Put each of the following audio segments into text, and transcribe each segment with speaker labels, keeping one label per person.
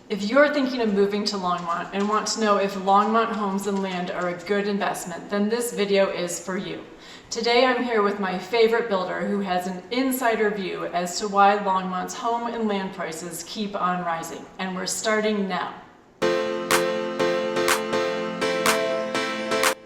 Speaker 1: If you're thinking of moving to Longmont and want to know if Longmont homes and land are a good investment, then this video is for you. Today I'm here with my favorite builder who has an insider view as to why Longmont's home and land prices keep on rising. And we're starting now.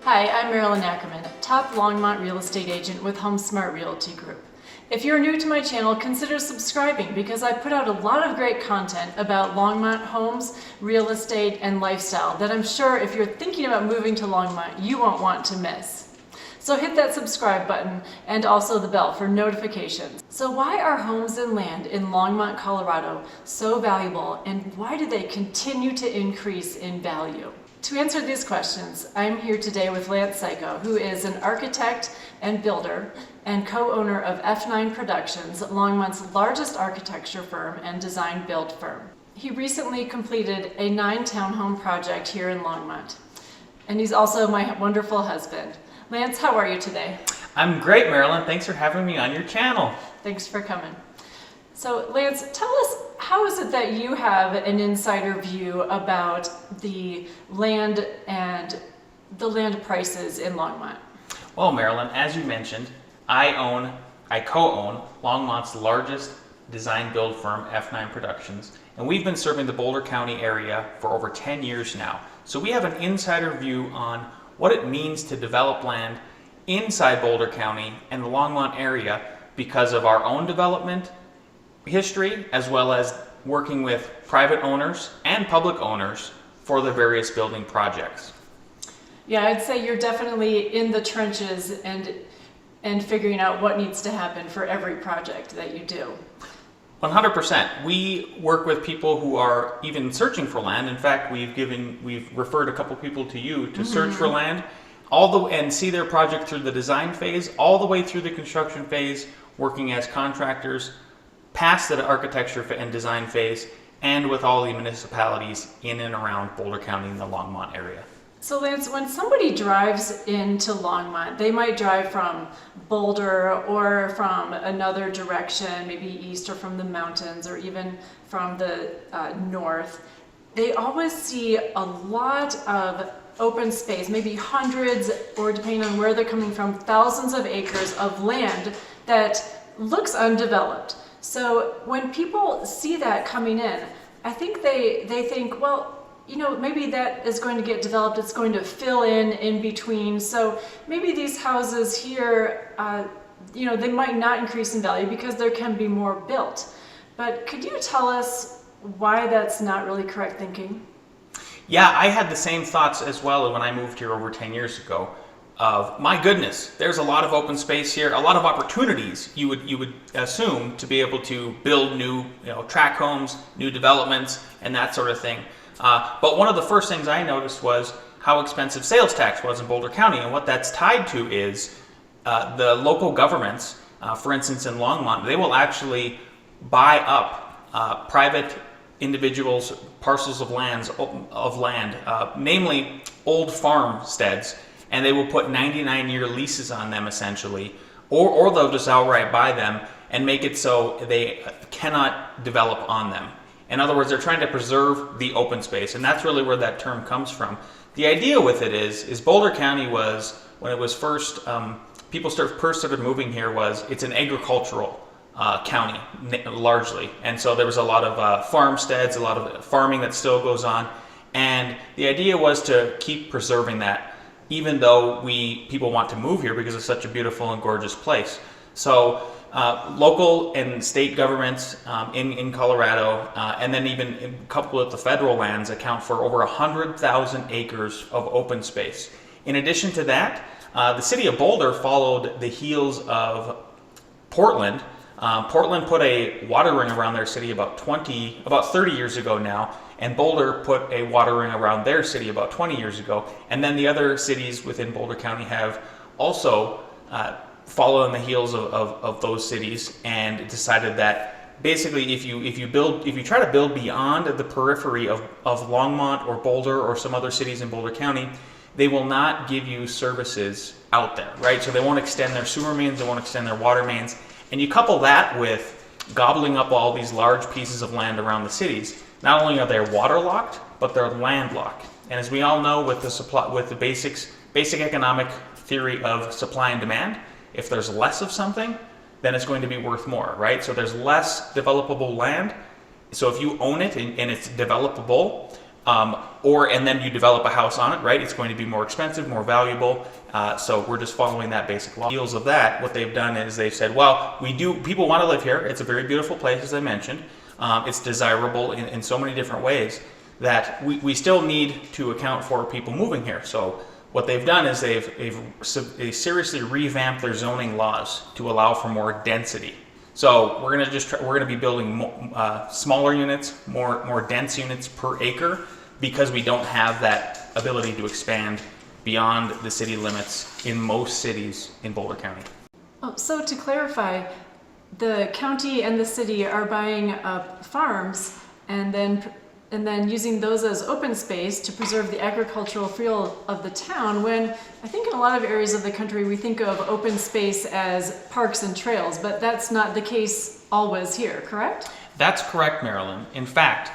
Speaker 1: Hi, I'm Marilyn Ackerman, top Longmont real estate agent with HomeSmart Realty Group. If you're new to my channel, consider subscribing because I put out a lot of great content about Longmont homes, real estate, and lifestyle that I'm sure if you're thinking about moving to Longmont, you won't want to miss. So hit that subscribe button and also the bell for notifications. So why are homes and land in Longmont, Colorado so valuable, and why do they continue to increase in value? To answer these questions, I'm here today with Cayko, who is an architect and builder and co-owner of F9 Productions, Longmont's largest architecture firm and design build firm. He recently completed a 9-townhome project here in Longmont. And he's also my wonderful husband. Lance, how are you today?
Speaker 2: I'm great, Marilyn. Thanks for having me on your channel.
Speaker 1: Thanks for coming. So Lance, tell us, how is it that you have an insider view about the land and the land prices in Longmont?
Speaker 2: Well, Marilyn, as you mentioned, I co-own Longmont's largest design build firm, F9 Productions, and we've been serving the Boulder County area for over 10 years now. So we have an insider view on what it means to develop land inside Boulder County and the Longmont area because of our own development history, as well as working with private owners and public owners for the various building projects.
Speaker 1: Yeah, I'd say you're definitely in the trenches and figuring out what needs to happen for every project that you do.
Speaker 2: 100%. We work with people who are even searching for land. In fact, we've referred a couple people to you to search for land, and see their project through the design phase, all the way through the construction phase, working as contractors, past the architecture and design phase, and with all the municipalities in and around Boulder County and the Longmont area.
Speaker 1: So Lance, when somebody drives into Longmont, they might drive from Boulder or from another direction, maybe east or from the mountains or even from the north. They always see a lot of open space, maybe hundreds, or depending on where they're coming from, thousands of acres of land that looks undeveloped. So when people see that coming in, I think they think, well, you know, maybe that is going to get developed, it's going to fill in between. So maybe these houses here, you know, they might not increase in value because there can be more built. But could you tell us why that's not really correct thinking?
Speaker 2: Yeah, I had the same thoughts as well when I moved here over 10 years ago. Of my goodness, there's a lot of open space here, a lot of opportunities you would assume to be able to build new, tract homes, new developments, and that sort of thing. But one of the first things I noticed was how expensive sales tax was in Boulder County, and what that's tied to is the local governments. For instance, in Longmont, they will actually buy up private individuals' parcels of land, namely old farmsteads. And they will put 99-year leases on them essentially, or they'll just outright buy them and make it so they cannot develop on them. In other words, they're trying to preserve the open space, and that's really where that term comes from. The idea with it is Boulder County was, when it was first, people first started moving here, it's an agricultural county largely. And so there was a lot of farmsteads, a lot of farming that still goes on. And the idea was to keep preserving that, even though people want to move here because it's such a beautiful and gorgeous place. So local and state governments in Colorado, and then even coupled with the federal lands, account for over 100,000 acres of open space. In addition to that, the city of Boulder followed the heels of Portland. Portland put a water ring around their city about 30 years ago now, and Boulder put a water ring around their city about 20 years ago. And then the other cities within Boulder County have also followed on the heels of those cities and decided that basically if you try to build beyond the periphery of Longmont or Boulder or some other cities in Boulder County, they will not give you services out there, right? So they won't extend their sewer mains, they won't extend their water mains. And you couple that with gobbling up all these large pieces of land around the cities, not only are they waterlocked, but they're landlocked. And as we all know, with the basic economic theory of supply and demand, if there's less of something, then it's going to be worth more, right? So there's less developable land. So if you own it and it's developable, and then you develop a house on it, right? It's going to be more expensive, more valuable. So we're just following that basic law. Heels of that, what they've done is they've said, well, people want to live here. It's a very beautiful place, as I mentioned. It's desirable in so many different ways that we still need to account for people moving here. So what they've done is they've seriously revamped their zoning laws to allow for more density. So we're gonna be building smaller units, more dense units per acre, because we don't have that ability to expand beyond the city limits in most cities in Boulder County.
Speaker 1: Oh, so to clarify, the county and the city are buying up farms and then using those as open space to preserve the agricultural feel of the town, when I think in a lot of areas of the country we think of open space as parks and trails, but that's not the case always here, correct?
Speaker 2: That's correct, Marilyn. In fact,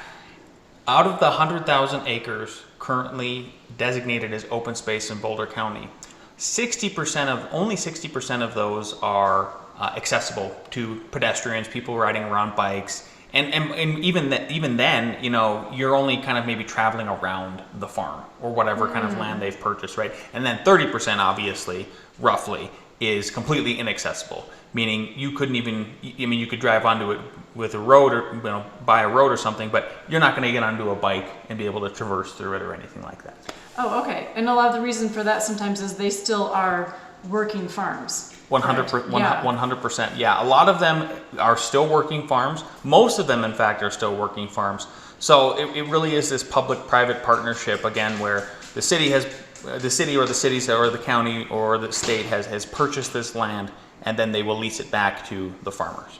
Speaker 2: out of the 100,000 acres currently designated as open space in Boulder County, only 60% of those are accessible to pedestrians, people riding around bikes. And even then, you're only kind of maybe traveling around the farm or whatever kind of land they've purchased, right? And then 30%, obviously, roughly, is completely inaccessible. Meaning you couldn't even, you could drive onto it with a road or, by a road or something, but you're not going to get onto a bike and be able to traverse through it or anything like that.
Speaker 1: Oh, okay. And a lot of the reason for that sometimes is they still are working farms.
Speaker 2: 100%. Yeah, a lot of them are still working farms. Most of them, in fact, are still working farms. So it really is this public-private partnership, again, where the city or the cities or the county or the state has purchased this land, and then they will lease it back to the farmers.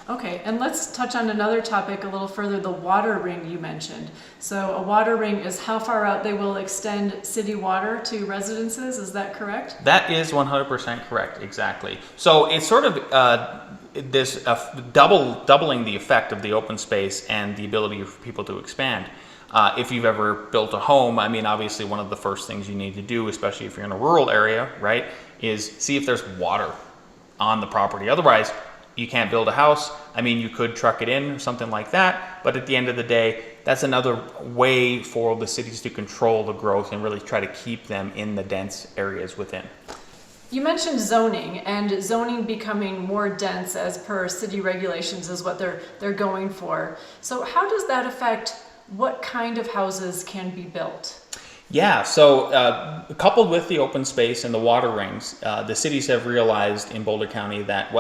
Speaker 1: Okay, and let's touch on another topic a little further, the water ring you mentioned. So a water ring is how far out they will extend city water to residences, is that correct?
Speaker 2: That is 100% correct, exactly. So it's sort of doubling the effect of the open space and the ability for people to expand. If you've ever built a home, obviously one of the first things you need to do, especially if you're in a rural area, right, is see if there's water on the property. Otherwise, you can't build a house. You could truck it in or something like that, but at the end of the day, that's another way for the cities to control the growth and really try to keep them in the dense areas within.
Speaker 1: You mentioned zoning, and zoning becoming more dense as per city regulations is what they're going for. So how does that affect what kind of houses can be built?
Speaker 2: Yeah, so coupled with the open space and the water rings, the cities have realized in Boulder County that,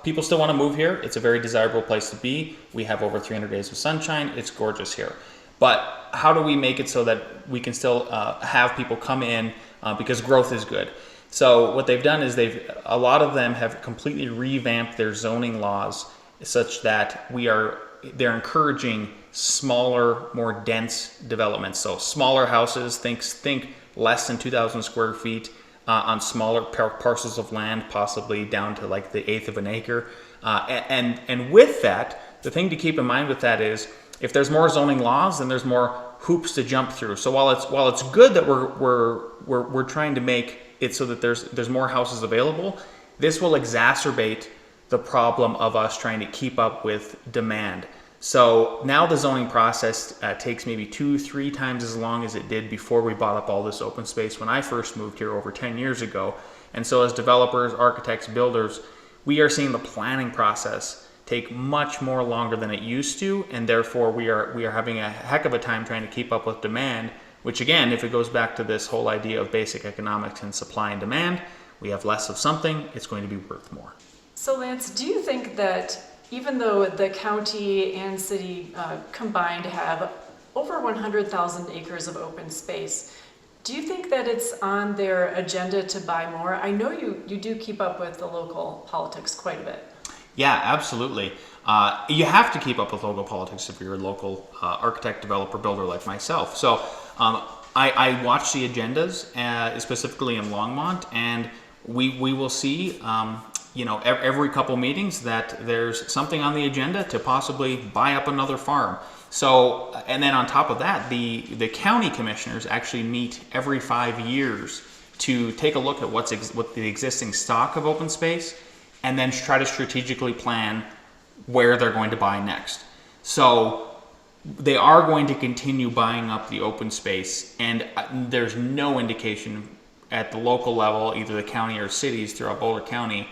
Speaker 2: people still want to move here. It's a very desirable place to be. We have over 300 days of sunshine. It's gorgeous here. But how do we make it so that we can still have people come in because growth is good? So what they've done is a lot of them have completely revamped their zoning laws such that they're encouraging smaller, more dense developments. So smaller houses, think less than 2,000 square feet on smaller parcels of land, possibly down to like the eighth of an acre. And with that, the thing to keep in mind with that is if there's more zoning laws, then there's more hoops to jump through. So while it's good that we're trying to make it so that there's more houses available, this will exacerbate the problem of us trying to keep up with demand. So now the zoning process takes maybe 2-3 times as long as it did before we bought up all this open space when I first moved here over 10 years ago. And so as developers, architects, builders, we are seeing the planning process take much more longer than it used to, and therefore we are having a heck of a time trying to keep up with demand, which again, if it goes back to this whole idea of basic economics and supply and demand, we have less of something, it's going to be worth more.
Speaker 1: So Lance, do you think that even though the county and city combined have over 100,000 acres of open space, do you think that it's on their agenda to buy more? I know you do keep up with the local politics quite a bit.
Speaker 2: Yeah, absolutely. You have to keep up with local politics if you're a local architect, developer, builder like myself. So I watch the agendas, specifically in Longmont, and we will see every couple meetings that there's something on the agenda to possibly buy up another farm. So, and then on top of that, the county commissioners actually meet every 5 years to take a look at what the existing stock of open space, and then try to strategically plan where they're going to buy next. So they are going to continue buying up the open space, and there's no indication at the local level, either the county or cities throughout Boulder County,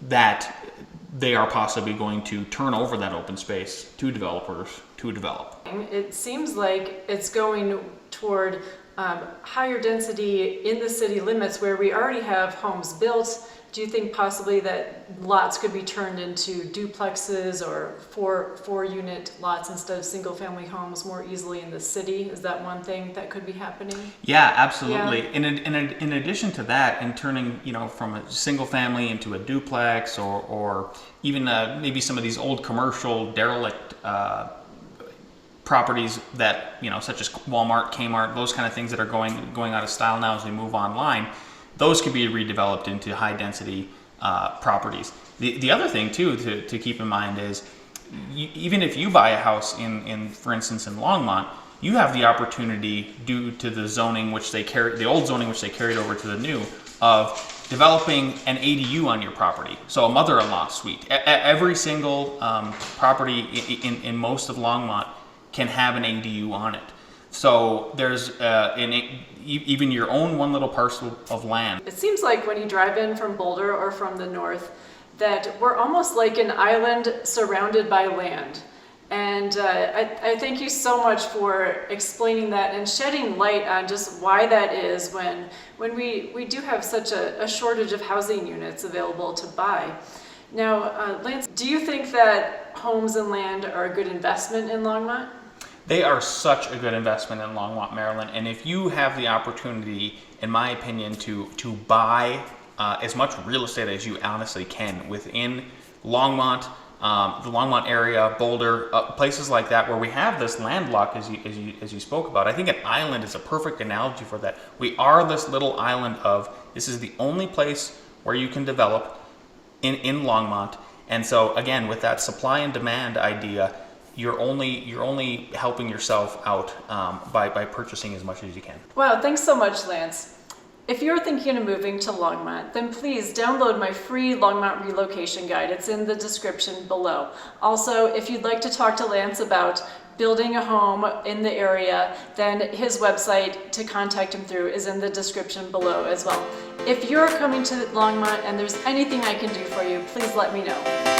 Speaker 2: that they are possibly going to turn over that open space to developers to develop.
Speaker 1: It seems like it's going toward higher density in the city limits where we already have homes built. Do you think possibly that lots could be turned into duplexes or four unit lots instead of single family homes more easily in the city? Is that one thing that could be happening?
Speaker 2: Yeah, absolutely.
Speaker 1: Yeah.
Speaker 2: In addition to that, in turning from a single family into a duplex, or even maybe some of these old commercial derelict properties that such as Walmart, Kmart, those kind of things that are going out of style now as we move online. Those could be redeveloped into high density properties. The other thing too to keep in mind is even if you buy a house in for instance in Longmont, you have the opportunity, due to the zoning the old zoning which they carried over to the new, of developing an ADU on your property. So a mother-in-law suite. Every single property in most of Longmont can have an ADU on it. So there's even your own one little parcel of land.
Speaker 1: It seems like when you drive in from Boulder or from the north that we're almost like an island surrounded by land. And I thank you so much for explaining that and shedding light on just why that is when we do have such a shortage of housing units available to buy. Now, Lance, do you think that homes and land are a good investment in Longmont?
Speaker 2: They are such a good investment in Longmont, Maryland, and if you have the opportunity, in my opinion, to buy as much real estate as you honestly can within Longmont, the Longmont area, Boulder, places like that where we have this landlock, as you spoke about, I think an island is a perfect analogy for that. We are this little island this is the only place where you can develop in Longmont, and so again, with that supply and demand idea, you're only helping yourself out by purchasing as much as you can.
Speaker 1: Wow, thanks so much, Lance. If you're thinking of moving to Longmont, then please download my free Longmont relocation guide. It's in the description below. Also, if you'd like to talk to Lance about building a home in the area, then his website to contact him through is in the description below as well. If you're coming to Longmont and there's anything I can do for you, please let me know.